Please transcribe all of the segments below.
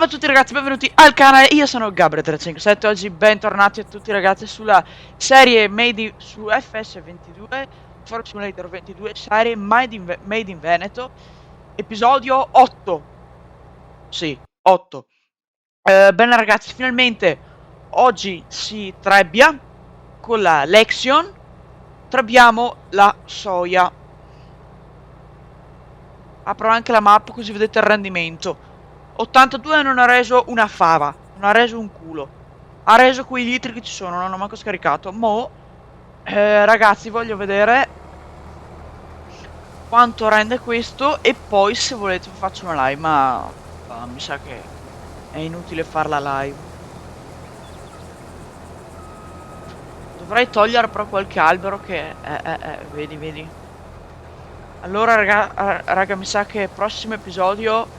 Ciao a tutti ragazzi, benvenuti al canale, io sono Gabriele357, oggi bentornati a tutti ragazzi sulla serie su FS22, Farm Simulator 22, serie Made in Veneto, episodio 8, sì, 8. Bene ragazzi, finalmente oggi si trebbia con la Lexion, trebbiamo la soia. Apro anche la mappa così vedete il rendimento. 82 non ha reso una fava, non ha reso un culo. Ha reso quei litri che ci sono, non ho manco scaricato. Ragazzi, voglio vedere quanto rende questo e poi se volete faccio una live, ma mi sa che è inutile farla live. Dovrei togliere però qualche albero che... vedi, vedi. Allora, raga, mi sa che prossimo episodio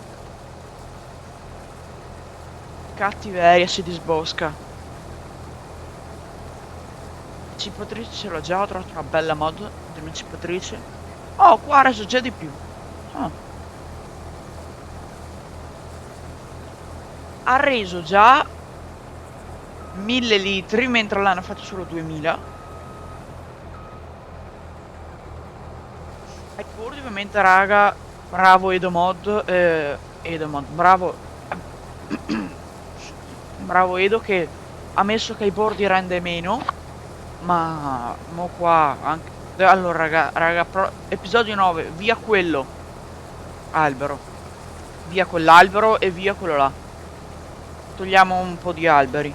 cattiveria si disbosca. Cipotrice ce l'ho già, ho trovato una bella mod di una cipotrice. Oh, qua ha reso già di più. Ah. Ha reso già 1000 litri, mentre l'hanno fatto solo 2000. Ai bordi ovviamente, raga, bravo Edomod, bravo... bravo Edo che ha messo che ai bordi rende meno, ma mo qua anche... Allora, episodio 9, via quello albero. Via quell'albero e via quello là. Togliamo un po' di alberi.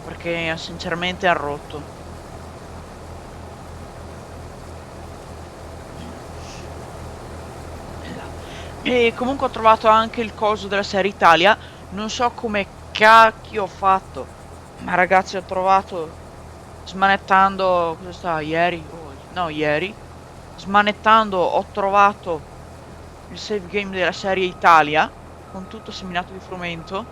Perché sinceramente ha rotto. E comunque ho trovato anche il coso della serie Italia. Non so come cacchio ho fatto. Ma ragazzi ho trovato... Smanettando... Cosa sta? Ieri? No, ieri. Smanettando ho trovato il save game della serie Italia. Con tutto seminato di frumento.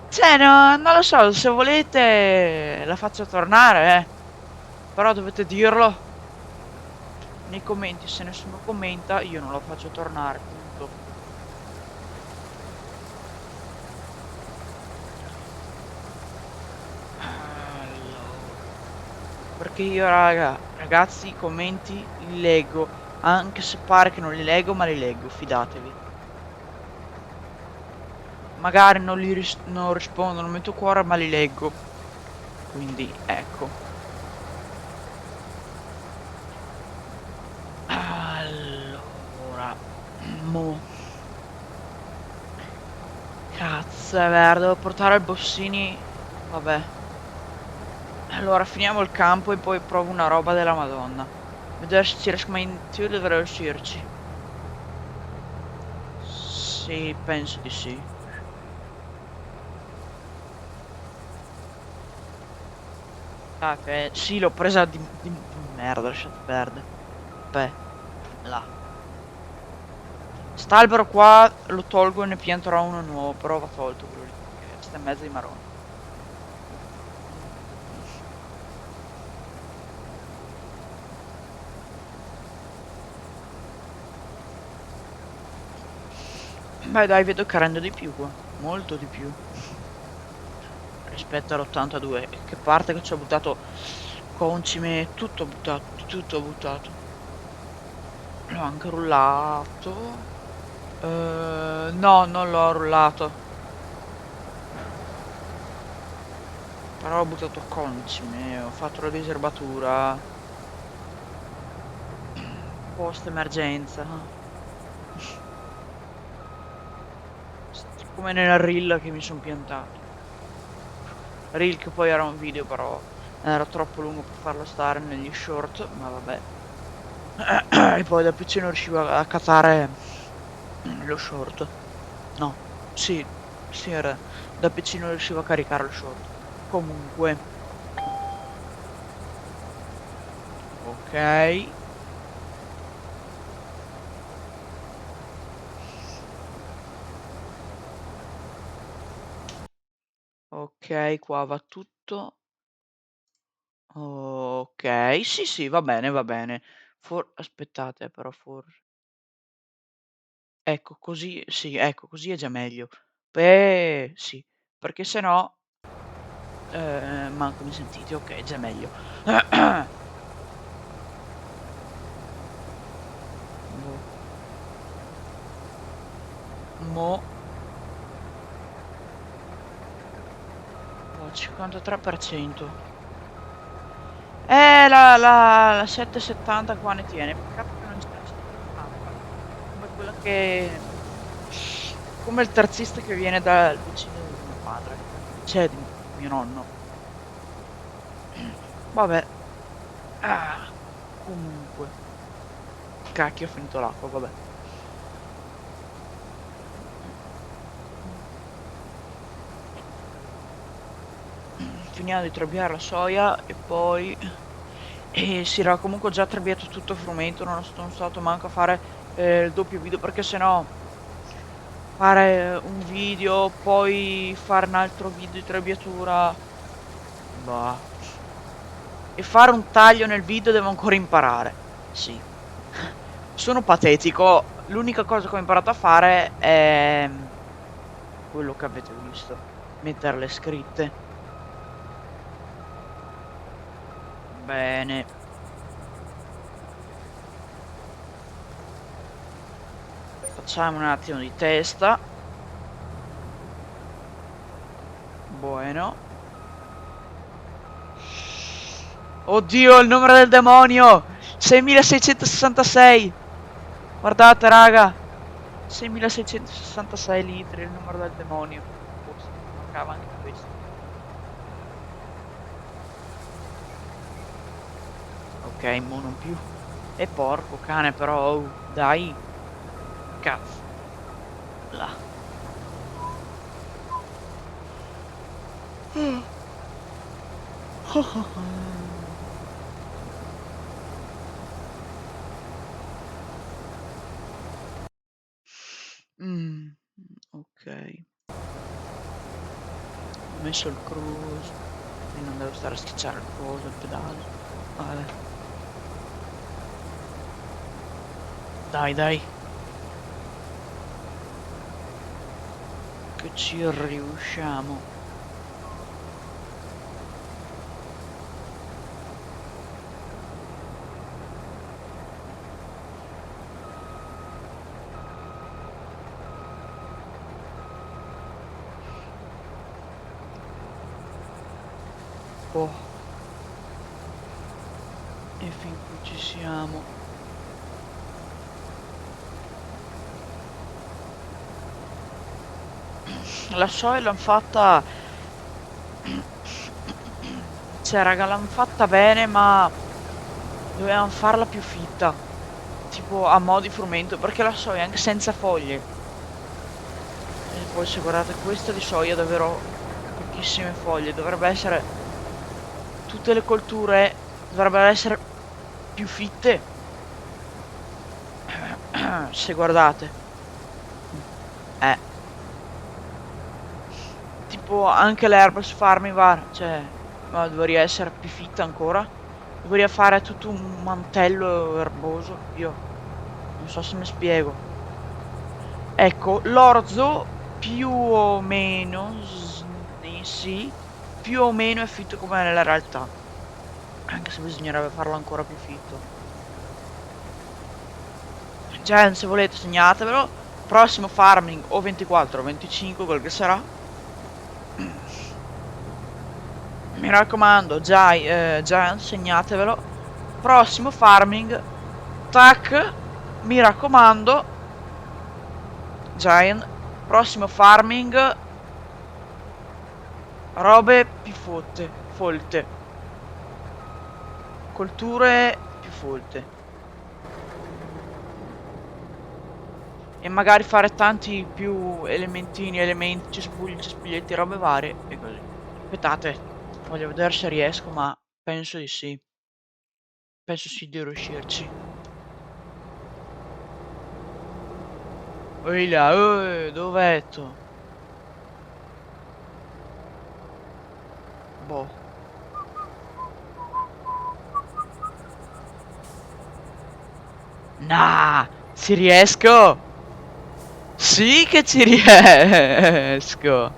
Cioè, no, non lo so, se volete la faccio tornare, Però dovete dirlo nei commenti, se nessuno commenta io non la faccio tornare, punto. Allora, perché io, ragazzi, i commenti li leggo, anche se pare che non li leggo, ma li leggo, fidatevi. Magari non rispondo, non metto cuore, ma li leggo. Quindi, ecco. Allora, mo. Cazzo, è vero, devo portare il bossini. Vabbè. Allora, finiamo il campo e poi provo una roba della Madonna. Vedere se ci riesco, ma in teoria dovrei riuscirci. Sì, penso di sì. Ah, che... Sì, l'ho presa di merda, lasciate perdere. Beh, là. St'albero qua lo tolgo e ne pianterò uno nuovo, però va tolto quello lì, perché sta in mezzo ai maroni. Beh dai, vedo che rende di più qua, molto di più. Rispetto all'82, che parte che ci ho buttato concime, tutto buttato, tutto buttato. L'ho anche rullato. No, non l'ho rullato. Però ho buttato concime, ho fatto la diserbatura. Post emergenza. Come nella reel che mi sono piantato. Reel che poi era un video, però era troppo lungo per farlo stare negli short, ma vabbè. E poi da PC non riuscivo a cazare lo short. No, sì, sì, era da PC non riuscivo a caricare lo short. Comunque, ok. Ok, qua va tutto. Ok, sì, sì, va bene, va bene. Aspettate, però forse. Ecco, così sì, ecco, così è già meglio. Beh, sì, perché se no, manco mi sentite. Okay, già meglio. Boh, mo' ho 53%. La 770 qua ne tiene. Peccato che non c'è la 780. Come quella che come il terzista che viene dal vicino di mio padre. Cioè di mio nonno. Vabbè. Ah, comunque. Cacchio, ho finito l'acqua, vabbè. Finiamo di trebbiare la soia e poi si era comunque già trebbiato tutto il frumento, non sono stato manco a fare il doppio video perché sennò fare un video, poi fare un altro video di trebbiatura, bah. E fare un taglio nel video devo ancora imparare. Sì. Sono patetico. L'unica cosa che ho imparato a fare è quello che avete visto. Mettere le scritte. Bene. Facciamo un attimo di testa. Buono. Oddio, il numero del demonio! 6666! Guardate, raga! 6666 litri, il numero del demonio. Forse mancava anche questo. Ok, mo non più. E porco cane, però, oh, dai. Cazzo. Là. Ok. Ho messo il cruise. Quindi non devo stare a schiacciare il coso, il pedale. Vabbè. Dai, dai. Che ci riusciamo. Oh. E fin qui ci siamo. La soia l'han fatta. Cioè, raga, l'han fatta bene, ma dovevano farla più fitta. Tipo a mo' di frumento, perché la soia anche senza foglie. E poi se guardate questa di soia davvero pochissime foglie. Dovrebbe essere. Tutte le colture dovrebbero essere più fitte. Se guardate. Tipo anche l'Herbs Farming Var, cioè, ma dovrei essere più fitta ancora. Dovrei fare tutto un mantello erboso. Io non so se mi spiego. Ecco, l'orzo più o meno, sì, più o meno è fitto come nella realtà. Anche se bisognerebbe farlo ancora più fitto. Cioè, se volete segnatevelo. Prossimo farming o 24 o 25, quel che sarà. Mi raccomando, Giant, segnatevelo. Prossimo farming. Tac. Mi raccomando. Giant. Prossimo farming. Robe più folte. Colture più folte. E magari fare tanti più elementini, elementi, cespuglietti, robe varie e così. Aspettate, voglio vedere se riesco, ma penso di sì. Penso sì di riuscirci. Ehi là, dov'etto? Boh. Nah, ci riesco! Sì che ci riesco.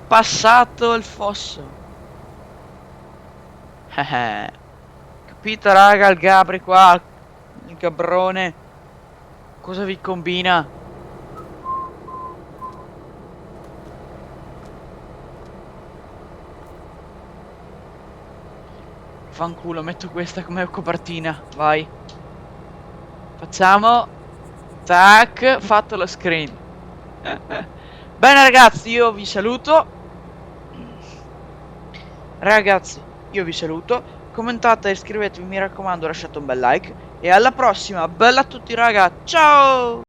Passato il fosso. Capito raga, il Gabri qua, il gabrone. Cosa vi combina? Fanculo, metto questa come copertina, vai. Facciamo. Tac, fatto lo screen. Bene ragazzi, io vi saluto. Ragazzi, io vi saluto. Commentate e iscrivetevi, mi raccomando, lasciate un bel like. E alla prossima, bella a tutti raga, ciao!